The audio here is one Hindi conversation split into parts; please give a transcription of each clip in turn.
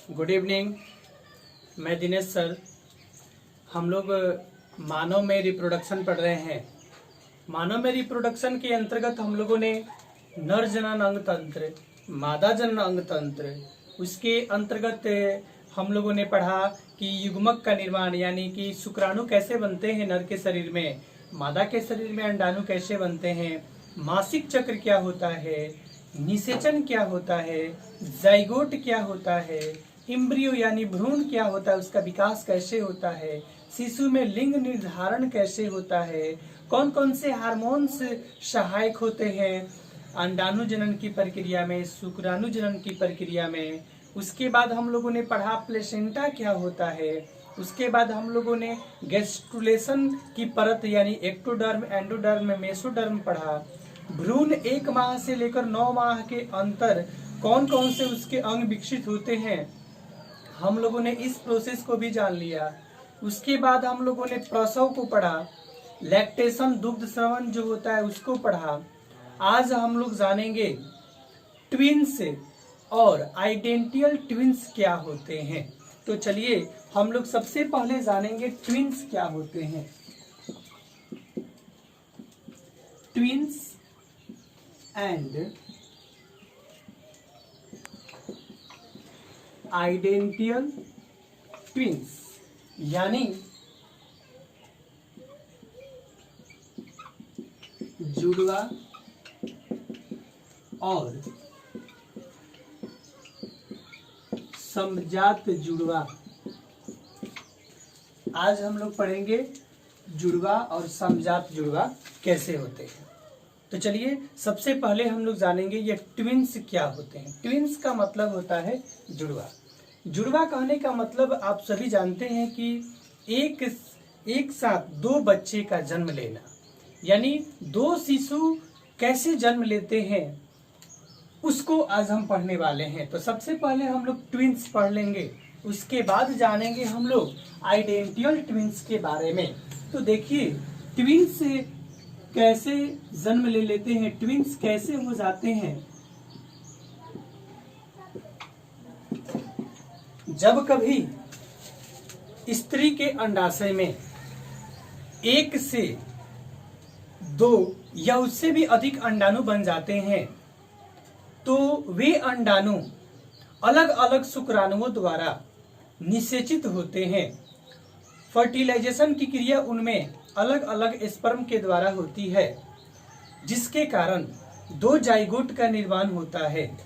Good evening. मैं दिनेश सर। हम लोग मानव में रिप्रोडक्शन पढ़ रहे हैं। मानव में रिप्रोडक्शन के अंतर्गत हम लोगों ने नर जनन अंग तंत्र, मादा जनन अंग तंत्र, उसके अंतर्गत हम लोगों ने पढ़ा कि युग्मक का निर्माण यानी कि शुक्राणु कैसे बनते हैं नर के शरीर में, मादा के शरीर में अंडाणु कैसे बनते हैं, मासिक चक्र क्या होता है, निषेचन क्या होता है, जाइगोट क्या होता है, इम्ब्रियो यानी भ्रूण क्या होता है, उसका विकास कैसे होता है, शिशु में लिंग निर्धारण कैसे होता है, कौन कौन से हार्मोन्स सहायक होते हैं अंडाणु जनन की प्रक्रिया में, शुक्राणु जनन की प्रक्रिया में। उसके बाद हम लोगों ने पढ़ा प्लेसेंटा क्या होता है। उसके बाद हम लोगों ने गैस्ट्रुलेशन की परत यानी एक्टोडर्म, एंडोडर्म, मेसोडर्म पढ़ा। भ्रूण 1 माह से लेकर 9 माह के अंतर कौन कौन से उसके अंग विकसित होते हैं, हम लोगों ने इस प्रोसेस को भी जान लिया। उसके बाद हम लोगों ने प्रसव को पढ़ा, लैक्टेशन दुग्ध स्रवण जो होता है उसको पढ़ा। आज हम लोग जानेंगे ट्विंस और आइडेंटियल ट्विंस क्या होते हैं। तो चलिए हम लोग सबसे पहले जानेंगे ट्विंस क्या होते हैं। ट्विंस एंड आइडेंटियल ट्विंस यानी जुड़वा और समजात जुड़वा। आज हम लोग पढ़ेंगे जुड़वा और समजात जुड़वा कैसे होते हैं। तो चलिए सबसे पहले हम लोग जानेंगे ये ट्विंस क्या होते हैं। ट्विंस का मतलब होता है जुड़वा। जुड़वा कहने का मतलब आप सभी जानते हैं कि एक साथ 2 बच्चे का जन्म लेना, यानी 2 शिशु कैसे जन्म लेते हैं उसको आज हम पढ़ने वाले हैं। तो सबसे पहले हम लोग ट्विंस पढ़ लेंगे, उसके बाद जानेंगे हम लोग आइडेंटियल ट्विंस के बारे में। तो देखिए ट्विंस कैसे जन्म ले लेते हैं, ट्विंस कैसे हो जाते हैं। जब कभी स्त्री के अंडाशय में 1 से 2 या उससे भी अधिक अंडाणु बन जाते हैं तो वे अंडाणु अलग अलग शुक्राणुओं द्वारा निषेचित होते हैं। फर्टिलाइजेशन की क्रिया उनमें अलग अलग स्पर्म के द्वारा होती है, जिसके कारण 2 जाइगोट का निर्माण होता है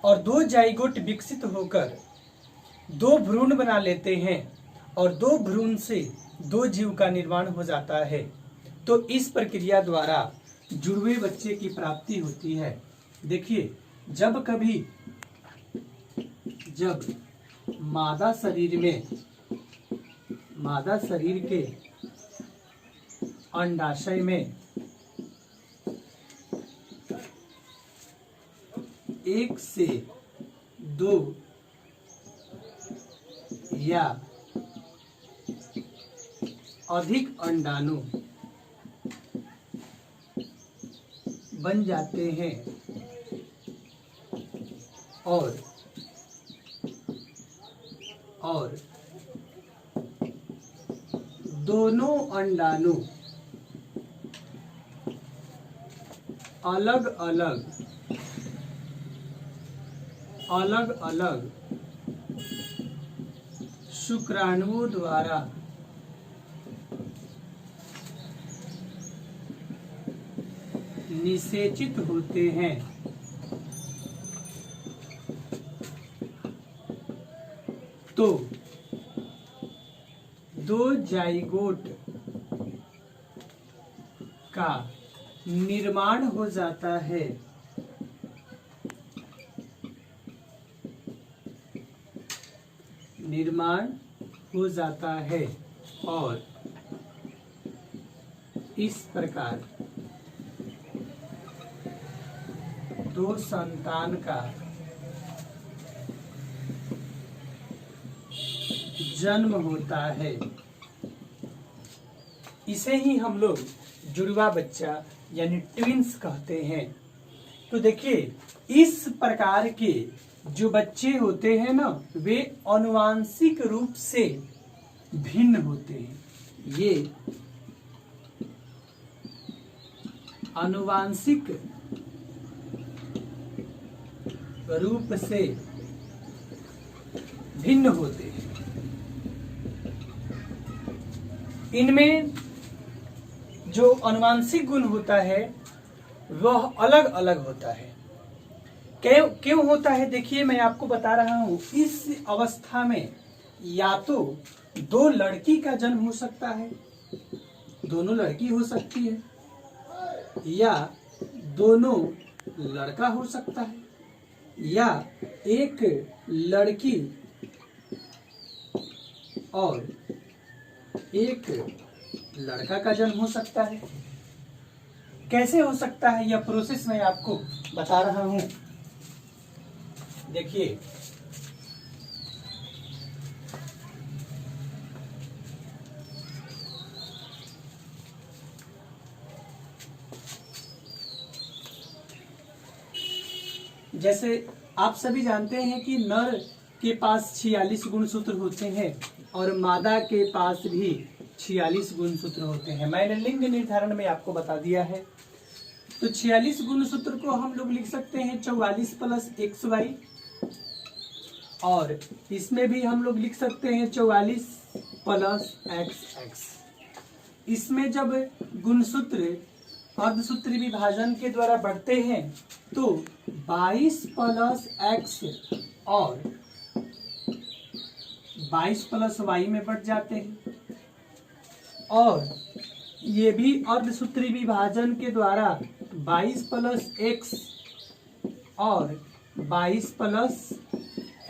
और 2 जाइगोट विकसित होकर 2 भ्रूण बना लेते हैं और 2 भ्रूण से 2 जीव का निर्माण हो जाता है। तो इस प्रक्रिया द्वारा जुड़वे बच्चे की प्राप्ति होती है। देखिए जब मादा शरीर के अंडाशय में 1 से 2 या अधिक अंडाणु बन जाते हैं और दोनों अंडाणु अलग अलग शुक्राणुओं द्वारा निषेचित होते हैं। तो 2 जाइगोट का निर्माण हो जाता है और इस प्रकार 2 संतान का जन्म होता है। इसे ही हम लोग जुड़वा बच्चा यानी ट्विंस कहते हैं। तो देखिए इस प्रकार के जो बच्चे होते हैं ना वे आनुवांशिक रूप से भिन्न होते हैं। ये आनुवांशिक रूप से भिन्न होते हैं। इनमें जो आनुवांशिक गुण होता है वह अलग अलग होता है। क्यों होता है देखिए मैं आपको बता रहा हूं। इस अवस्था में या तो दो लड़की का जन्म हो सकता है, दोनों लड़की हो सकती है, या दोनों लड़का हो सकता है, या एक लड़की और एक लड़का का जन्म हो सकता है। कैसे हो सकता है यह प्रोसेस मैं आपको बता रहा हूं। देखिए जैसे आप सभी जानते हैं कि नर के पास 46 गुणसूत्र होते हैं और मादा के पास भी 46 गुणसूत्र होते हैं। मैंने लिंग निर्धारण में आपको बता दिया है। तो 46 गुणसूत्र को हम लोग लिख सकते हैं 44 प्लस XY, और इसमें भी हम लोग लिख सकते हैं 44 प्लस XX। इसमें जब गुणसूत्र अर्धसूत्री विभाजन के द्वारा बढ़ते हैं तो 22 प्लस X और 22 प्लस Y में बढ़ जाते हैं, और ये भी अर्धसूत्री विभाजन के द्वारा 22 प्लस X और 22 प्लस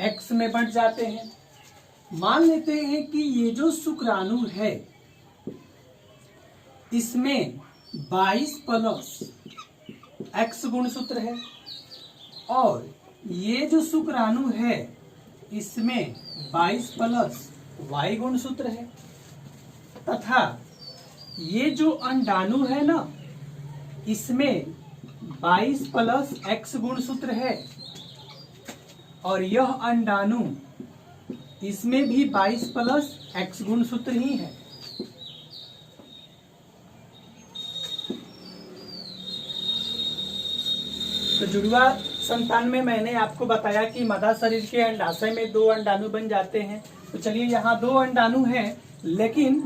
X में बढ़ जाते हैं। मान लेते हैं कि ये जो शुक्राणु है इसमें 22 प्लस X गुणसूत्र है और ये जो शुक्राणु है इसमें 22 प्लस Y गुणसूत्र है, तथा ये जो अंडाणु है ना इसमें 22 प्लस X गुणसूत्र है, और यह अंडाणु इसमें भी 22 प्लस X गुणसूत्र ही है। तो जुड़वा संतान में मैंने आपको बताया कि मादा शरीर के अंडाशय में 2 अंडाणु बन जाते हैं। तो चलिए यहाँ 2 अंडाणु हैं, लेकिन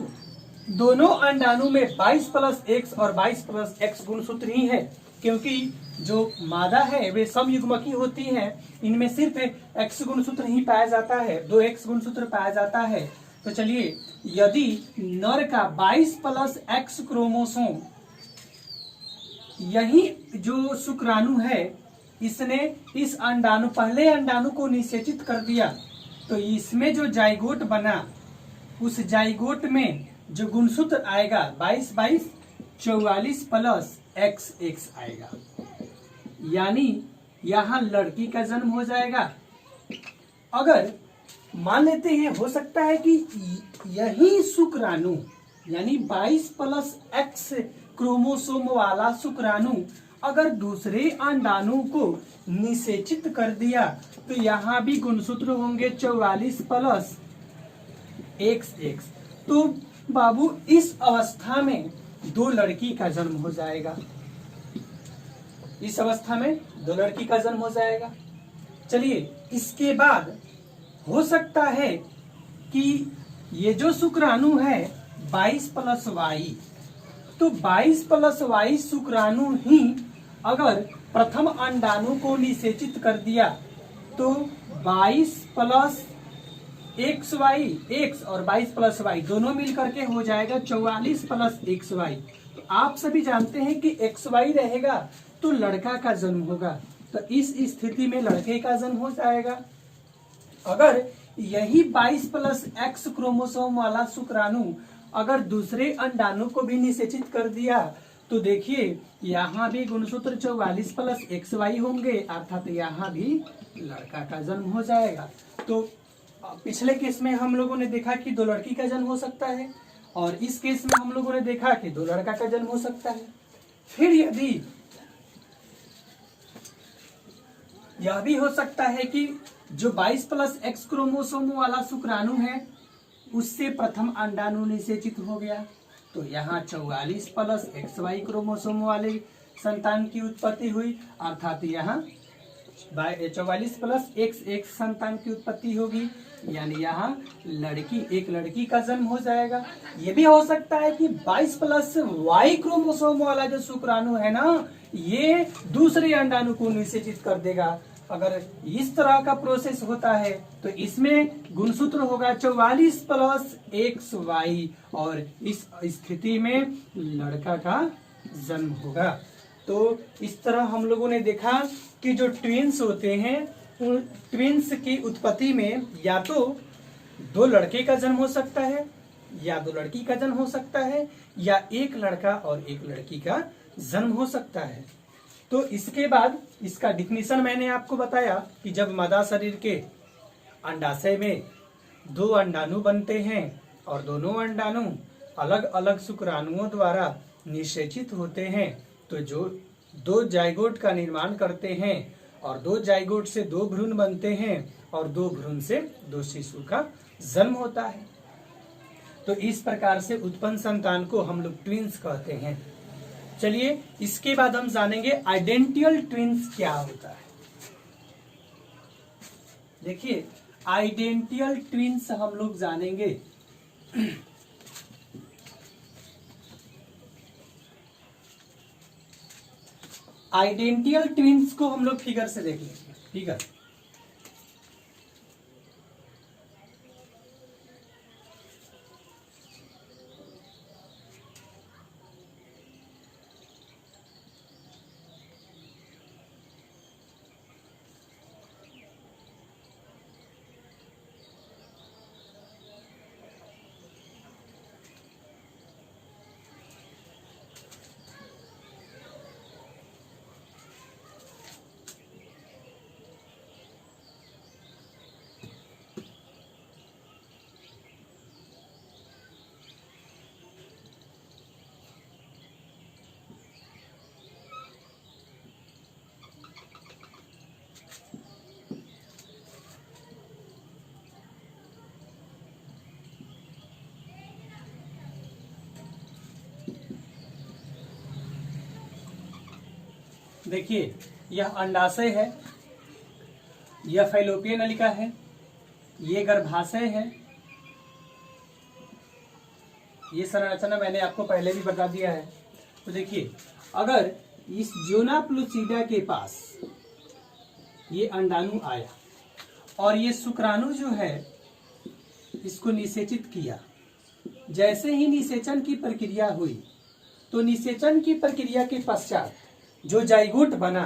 दोनों अंडाणु में 22 प्लस X और 22 प्लस X गुणसूत्र ही है, क्योंकि जो मादा है वे समयुग्मकी होती हैं। इनमें सिर्फ X गुणसूत्र ही पाया जाता है, 2 X गुणसूत्र पाया जाता है। तो चलिए यदि नर का 22 प्लस X क्रोमोसोम, यही जो शुक्राणु है इसने इस अंडाणु पहले अंडाणु को निषेचित कर दिया, तो इसमें जो जाइगोट बना उस जाइगोट में जो गुणसूत्र आएगा 22 22 44 प्लस XX आएगा, यानी यहाँ लड़की का जन्म हो जाएगा। अगर मान लेते हैं हो सकता है कि यही शुक्राणु यानी 22 प्लस X क्रोमोसोम वाला शुक्राणु अगर दूसरे अंडाणु को निषेचित कर दिया तो यहाँ भी गुणसूत्र होंगे 44 प्लस XX। तो बाबू इस अवस्था में 2 लड़की का जन्म हो जाएगा। इस अवस्था में 2 लड़की का जन्म हो जाएगा। चलिए इसके बाद हो सकता है कि ये जो शुक्राणु है 22 प्लस Y, तो 22 प्लस Y शुक्राणु ही अगर प्रथम अंडाणु को निषेचित कर दिया तो 22 प्लस XY X और 22 प्लस Y दोनों मिलकर के हो जाएगा 44 प्लस XY। तो आप सभी जानते हैं कि XY रहेगा तो लड़का का जन्म होगा, तो इस स्थिति में लड़के का जन्म हो जाएगा। अगर यही 22 प्लस X क्रोमोसोम वाला शुक्राणु अगर दूसरे अंडाणु को भी निषेचित कर दिया तो देखिए यहाँ भी गुणसूत्र 44 प्लस XY होंगे, अर्थात यहाँ भी लड़का का जन्म हो जाएगा। तो पिछले केस में हम लोगों ने देखा कि 2 लड़की का जन्म हो सकता है, और इस केस में हम लोगों ने देखा कि 2 लड़का का जन्म हो सकता है। फिर यदि यह भी हो सकता है कि जो 22 प्लस एक्स क्रोमोसोम वाला शुक्राणु है उससे प्रथम अंडाणु निषेचित हो गया, तो यहाँ 44 प्लस एक्स वाई क्रोमोसोम वाले संतान की उत्पत्ति हुई, अर्थात यहाँ 44 प्लस एक्स एक संतान की उत्पत्ति होगी, यानी यहाँ एक लड़की का जन्म हो जाएगा। ये भी हो सकता है कि 22 प्लस वाई क्रोमोसोम वाला जो शुक्राणु है ना, ये दूसरे अंडाणु को निषेचित कर देगा। अगर इस तरह का प्रोसेस होता है तो इसमें गुणसूत्र होगा 44 प्लस एक्स वाई, और इस स्थिति में लड़का का जन्म होगा। तो इस तरह हम लोगों ने देखा कि जो ट्विंस होते हैं उन ट्विंस की उत्पत्ति में या तो दो लड़के का जन्म हो सकता है या दो लड़की का जन्म हो सकता है, या एक लड़का और एक लड़की का जन्म हो सकता है। तो इसके बाद इसका डिफिनीशन मैंने आपको बताया कि जब मादा शरीर के अंडाशय में दो अंडाणु बनते हैं और दोनों अंडाणु अलग अलग शुक्राणुओं द्वारा निषेचित होते हैं, तो जो दो जाइगोट का निर्माण करते हैं और दो जाइगोट से दो भ्रूण बनते हैं और दो भ्रूण से दो शिशु का जन्म होता है। तो इस प्रकार से उत्पन्न संतान को हम लोग ट्विंस कहते हैं। चलिए इसके बाद हम जानेंगे आइडेंटियल ट्विंस क्या होता है। देखिए आइडेंटियल ट्विंस हम लोग जानेंगे। आइडेंटियल ट्विंस को हम लोग फिगर से देख लेंगे। फिगर देखिए यह अंडाशय है, यह फैलोपियन नलिका है, ये गर्भाशय है। ये संरचना मैंने आपको पहले भी बता दिया है। तो देखिए अगर इस जोना प्लूसिडा के पास ये अंडाणु आया और ये शुक्राणु जो है इसको निषेचित किया, जैसे ही निषेचन की प्रक्रिया हुई तो निषेचन की प्रक्रिया के पश्चात जो जाइगोट बना,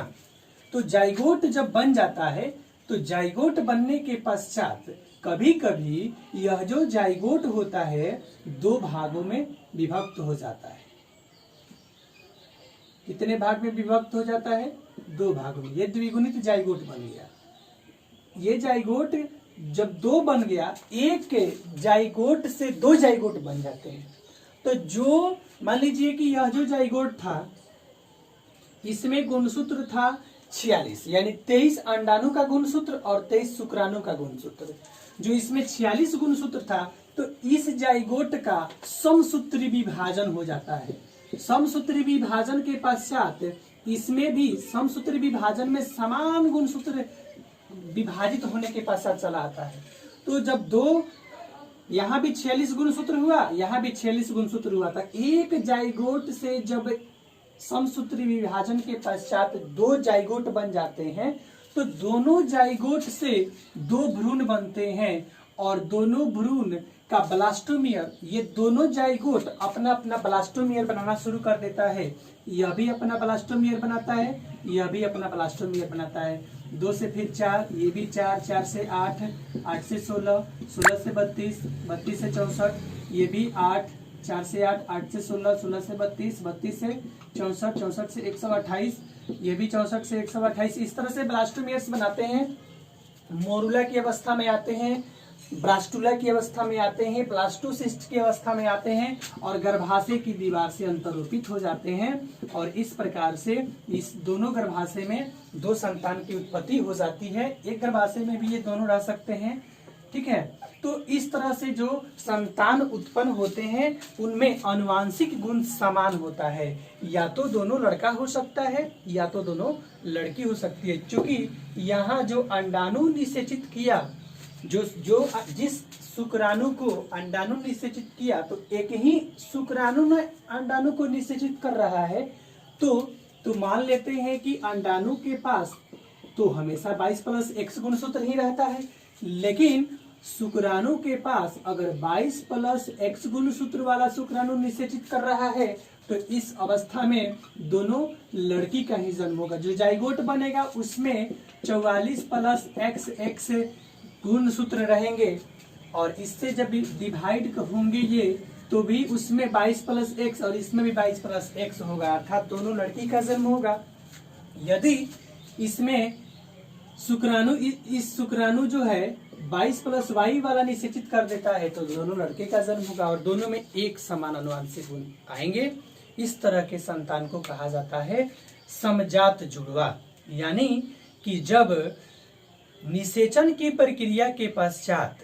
तो जाइगोट जब बन जाता है तो जाइगोट बनने के पश्चात कभी कभी यह जो जाइगोट होता है दो भागों में विभक्त हो जाता है। कितने भाग में विभक्त हो जाता है? दो भागों में। ये द्विगुणित जाइगोट बन गया। ये जाइगोट जब दो बन गया, एक जाइगोट से दो जाइगोट बन जाते हैं। तो जो मान लीजिए कि यह जो जाइगोट था इसमें गुणसूत्र था 46, यानी 23 अंडाणु का गुणसूत्र और 23 शुक्राणु का गुणसूत्र। जो इसमें 46 गुणसूत्र था तो इस जाइगोट का समसूत्री विभाजन हो जाता है। समसूत्री विभाजन के पश्चात इसमें भी समसूत्री विभाजन में समान गुणसूत्र विभाजित होने के पश्चात चला आता है। तो जब दो यहाँ भी 46 गुणसूत्र हुआ, यहाँ भी 46 गुणसूत्र हुआ था। एक जाइगोट से जब समसूत्री विभाजन के पश्चात दो जाइगोट बन जाते हैं तो दोनों जाइगोट से दो भ्रूण बनते हैं और दोनों भ्रूण का ब्लास्टोमियर, ये दोनों जाइगोट अपना अपना ब्लास्टोमियर बनाना शुरू कर देता है। यह भी अपना ब्लास्टोमियर बनाता है, यह भी अपना ब्लास्टोमियर बनाता है। 2 से फिर 4, ये भी 4, 4 से 8, 8 से 16, 16 से 32, 32 से 64, ये भी 8, 4 से 8, 8 से 16, 16 से 32, 32 से 64, 64 से 128, ये भी 64 से 128। इस तरह से ब्लास्टोमियर्स बनाते हैं, मोरुला की अवस्था में आते हैं, ब्लास्टुला की अवस्था में आते हैं, ब्लास्टोसिस्ट की अवस्था में आते हैं और गर्भाशय की दीवार से अंतरोपित हो जाते हैं और इस प्रकार से इस दोनों गर्भाशय में दो संतान की उत्पत्ति हो जाती है। एक गर्भाशय में भी ये दोनों रह सकते हैं, ठीक है। तो इस तरह से जो संतान उत्पन्न होते हैं उनमें आनुवांशिक गुण समान होता है, या तो दोनों लड़का हो सकता है या तो दोनों लड़की हो सकती है। क्योंकि यहाँ जो अंडाणु निषेचित किया, जिस शुक्राणु को अंडाणु निषेचित किया, तो एक ही शुक्राणु ने अंडाणु को निषेचित कर रहा है। तो मान लेते हैं कि अंडाणु के पास तो हमेशा 22+X गुणसूत्र ही रहता है, लेकिन शुक्राणु के पास अगर 22+X गुणसूत्र वाला शुक्राणु निषेचित कर रहा है तो इस अवस्था में दोनों लड़की का ही जन्म होगा। जो जाइगोट बनेगा उसमें 44+XX गुणसूत्र रहेंगे और इससे जब डिवाइड होंगे ये तो भी उसमें 22+X और इसमें भी 22+X होगा, अर्थात दोनों लड़की का जन्म होगा। यदि इसमें इस शुक्राणु जो है 22+Y वाला निषेचित कर देता है तो दोनों लड़के का जन्म होगा और दोनों में एक समान अनुवांशिक गुण आएंगे। इस तरह के संतान को कहा जाता है समजात जुड़वा। यानी कि जब निषेचन की प्रक्रिया के पश्चात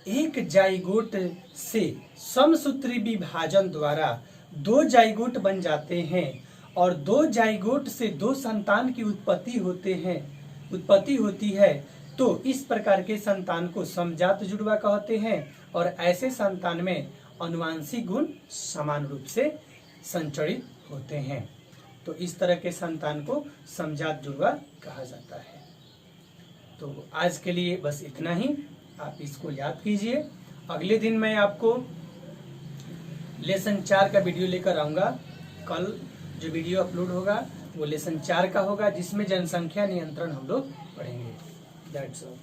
एक जाइगोट से समसूत्री विभाजन द्वारा दो जाइगोट बन जाते हैं और दो जाइगोट से दो संतान की उत्पत्ति होती है, तो इस प्रकार के संतान को समजात जुड़वा कहते हैं और ऐसे संतान में आनुवांशिक गुण समान रूप से संचरित होते हैं। तो इस तरह के संतान को समजात जुड़वा कहा जाता है। तो आज के लिए बस इतना ही, आप इसको याद कीजिए। अगले दिन मैं आपको लेसन 4 का वीडियो लेकर आऊँगा। कल जो वीडियो अपलोड होगा वो लेसन 4 का होगा, जिसमें जनसंख्या नियंत्रण हम लोग पढ़ेंगे। That's all.